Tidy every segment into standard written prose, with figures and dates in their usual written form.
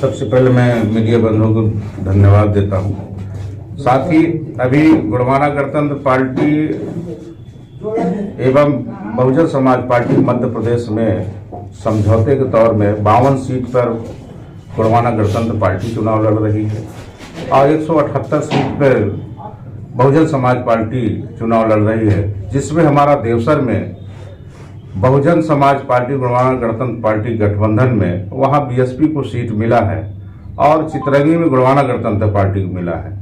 सबसे पहले मैं मीडिया बंधुओं को धन्यवाद देता हूं। साथ ही अभी गोंडवाना गणतंत्र पार्टी एवं बहुजन समाज पार्टी मध्य प्रदेश में समझौते के तौर में 52 सीट पर गोंडवाना गणतंत्र पार्टी चुनाव लड़ रही है और 178 सीट पर बहुजन समाज पार्टी चुनाव लड़ रही है, जिसमें हमारा देवसर में बहुजन समाज पार्टी गोंडवाना गणतंत्र पार्टी गठबंधन में वहां बीएसपी को सीट मिला है और चितरंगी में गोंडवाना गणतंत्र पार्टी को मिला है।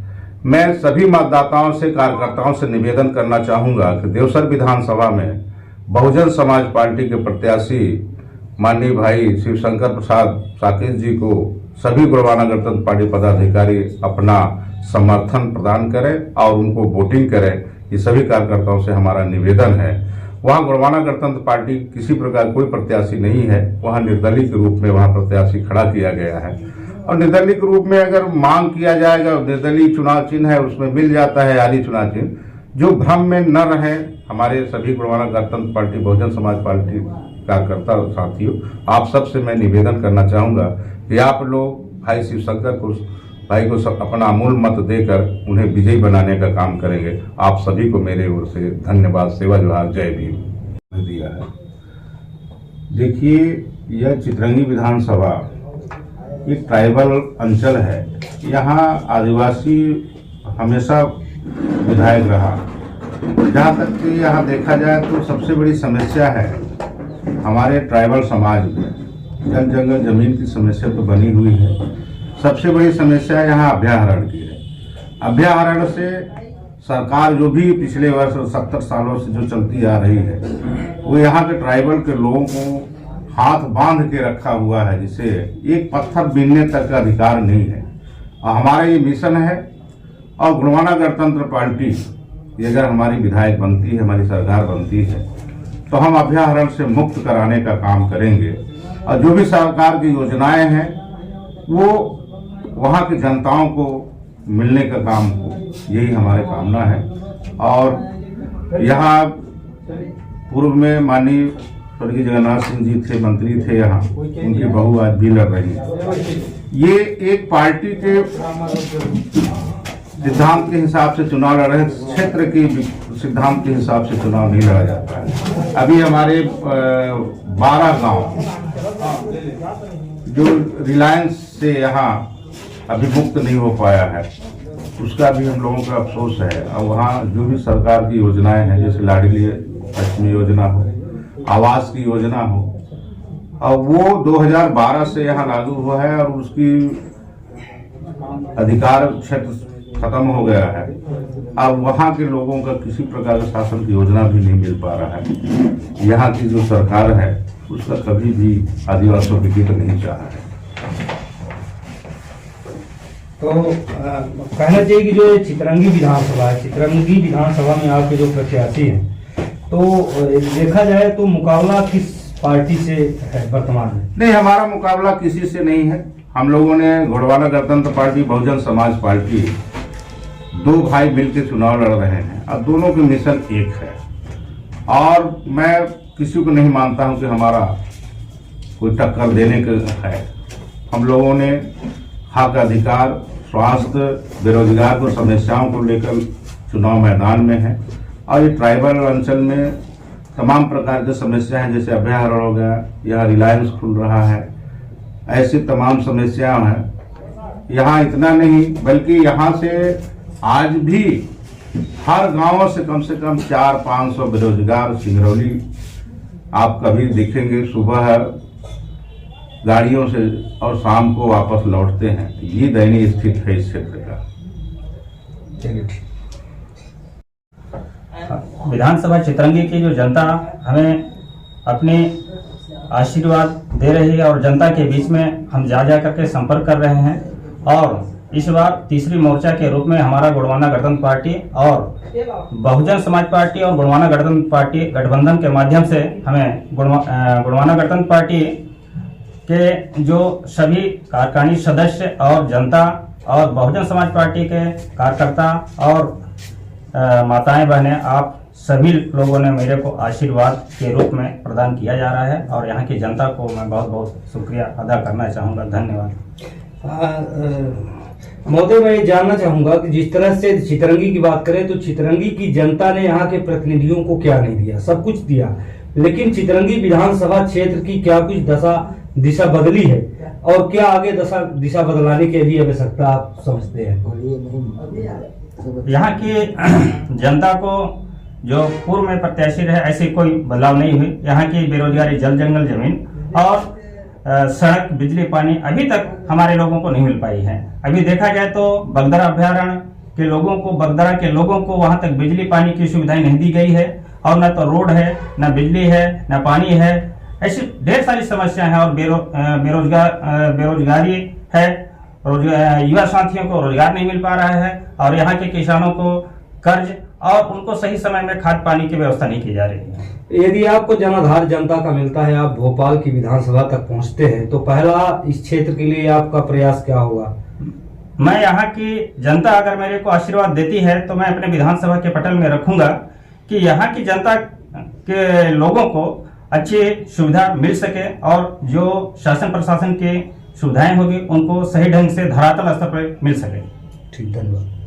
मैं सभी मतदाताओं से, कार्यकर्ताओं से निवेदन करना चाहूंगा कि देवसर विधानसभा में बहुजन समाज पार्टी के प्रत्याशी माननीय भाई शिवशंकर प्रसाद साकेत जी को सभी गोंडवाना गणतंत्र पार्टी पदाधिकारी अपना समर्थन प्रदान करें और उनको वोटिंग करें। ये सभी कार्यकर्ताओं से हमारा निवेदन है। वहाँ गोंडवाना गणतंत्र पार्टी किसी प्रकार कोई प्रत्याशी नहीं है, वहाँ निर्दलीय के रूप में वहाँ प्रत्याशी खड़ा किया गया है और निर्दलीय के रूप में अगर मांग किया जाएगा, निर्दलीय चुनाव चिन्ह है उसमें मिल जाता है आदि चुनाव चिन्ह, जो भ्रम में न रहे हमारे सभी गोंडवाना गणतंत्र पार्टी बहुजन समाज पार्टी कार्यकर्ता साथियों, आप सबसे मैं निवेदन करना चाहूँगा कि आप लोग भाई शिवशंकर भाई को अपना अमूल्य मत देकर उन्हें विजयी बनाने का काम करेंगे। आप सभी को मेरे ओर से धन्यवाद, सेवा जोहार, जय भीम दिया है। देखिए, यह चितरंगी विधानसभा एक ट्राइबल अंचल है। यहाँ आदिवासी हमेशा विधायक रहा। जहाँ तक कि यहाँ देखा जाए तो सबसे बड़ी समस्या है हमारे ट्राइबल समाज में जल जंगल जमीन की समस्या तो बनी हुई है। सबसे बड़ी समस्या यहाँ अभयारण्य की है। अभयारण्य से सरकार जो भी पिछले वर्ष 70 सालों से जो चलती आ रही है, वो यहाँ के ट्राइबल के लोगों को हाथ बांध के रखा हुआ है, जिसे एक पत्थर बीनने तक का अधिकार नहीं है। और हमारा ये मिशन है और गोंडवाना गणतंत्र पार्टी अगर हमारी विधायक बनती है, हमारी सरकार बनती है, तो हम अभयारण्य से मुक्त कराने का काम करेंगे और जो भी सरकार की योजनाएं हैं वो वहाँ की जनताओं को मिलने का काम हो, यही हमारे कामना है। और यहाँ पूर्व में माननीय स्वर्गीय जगन्नाथ सिंह जी थे, मंत्री थे, यहाँ उनकी बहू आज भी लड़ रही है। ये एक पार्टी के सिद्धांत के हिसाब से चुनाव लड़ रहे, क्षेत्र के सिद्धांत के हिसाब से चुनाव नहीं लड़ा जाता है। अभी हमारे 12 गांव जो रिलायंस से यहाँ अभी मुक्त नहीं हो पाया है, उसका भी हम लोगों का अफसोस है। और वहाँ जो भी सरकार की योजनाएं हैं, जैसे लाडली लक्ष्मी योजना हो, आवास की योजना हो, और वो 2012 से यहाँ लागू हुआ है और उसकी अधिकार क्षेत्र खत्म हो गया है। अब वहाँ के लोगों का किसी प्रकार का शासन की योजना भी नहीं मिल पा रहा है। यहाँ की जो सरकार है उसका कभी भी आदिवासियों के हित नहीं चाहा है। तो कहना चाहिए कि जो चितरंगी विधानसभा है, चितरंगी विधानसभा में आपके जो प्रत्याशी हैं, तो देखा जाए तो मुकाबला किस पार्टी से है वर्तमान में? नहीं, हमारा मुकाबला किसी से नहीं है। हम लोगों ने गोंडवाना गणतंत्र पार्टी बहुजन समाज पार्टी दो भाई मिलकर चुनाव लड़ रहे हैं और दोनों के मिशन एक है और मैं किसी को नहीं मानता हूं कि हमारा कोई टक्कर देने का है। हम लोगों ने हक, अधिकार, स्वास्थ्य, बेरोजगार को समस्याओं को लेकर चुनाव मैदान में है और ये ट्राइबल अंचल में तमाम प्रकार की समस्या हैं, जैसे अभयारण्य हो गया, यहाँ रिलायंस खुल रहा है, ऐसी तमाम समस्याएं हैं। यहाँ इतना नहीं बल्कि यहाँ से आज भी हर गांव से कम 400-500 बेरोजगार सिंगरौली आप कभी दिखेंगे, सुबह गाड़ियों से और शाम को वापस लौटते हैं। ये दयनीय स्थिति है इस क्षेत्र का। विधानसभा चितरंगी की जो जनता हमें अपने आशीर्वाद दे रही है और जनता के बीच में हम जा करके संपर्क कर रहे हैं और इस बार तीसरी मोर्चा के रूप में हमारा गोंडवाना गणतंत्र पार्टी और बहुजन समाज पार्टी और गोंडवाना गणतंत्र पार्टी गठबंधन के माध्यम से हमें गोंडवाना गणतंत्र पार्टी के जो सभी कार्यकारिणी सदस्य और जनता और बहुजन समाज पार्टी के कार्यकर्ता और माताएं बहनें, आप सभी लोगों ने मेरे को आशीर्वाद के रूप में प्रदान किया जा रहा है और यहाँ की जनता को मैं बहुत बहुत शुक्रिया अदा करना चाहूँगा। धन्यवाद। महोदय, मैं ये जानना चाहूंगा कि जिस तरह से चितरंगी की बात करें तो चितरंगी की जनता ने यहाँ के प्रतिनिधियों को क्या नहीं दिया, सब कुछ दिया, लेकिन चितरंगी विधानसभा क्षेत्र की क्या कुछ दिशा बदली है और क्या आगे दिशा बदलाने की अभी आवश्यकता आप समझते हैं? यहाँ की जनता को जो पूर्व में प्रत्याशी रहे ऐसे कोई बदलाव नहीं हुई। यहाँ की बेरोजगारी, जल जंगल जमीन और सड़क, बिजली, पानी अभी तक हमारे लोगों को नहीं मिल पाई है। अभी देखा जाए तो बगदरा अभ्यारण्य के लोगों को, बगदरा के लोगों को वहां तक बिजली पानी की सुविधाएं नहीं दी गई है और न तो रोड है, न बिजली है, न पानी है। ऐसी ढेर सारी समस्याएं हैं और बेरोजगारी है, युवा साथियों को रोजगार नहीं मिल पा रहा है और यहाँ के किसानों को कर्ज और उनको सही समय में खाद पानी की व्यवस्था नहीं की जा रही है। यदि आपको जनाधार जनता का मिलता है, आप भोपाल की विधानसभा तक पहुंचते हैं, तो पहला इस क्षेत्र के लिए आपका प्रयास क्या होगा? मैं यहाँ की जनता अगर मेरे को आशीर्वाद देती है तो मैं अपने विधानसभा के पटल में रखूंगा कि यहाँ की जनता के लोगों को अच्छी सुविधा मिल सके और जो शासन प्रशासन की सुविधाएं होगी उनको सही ढंग से धरातल स्तर पर मिल सके। ठीक, धन्यवाद।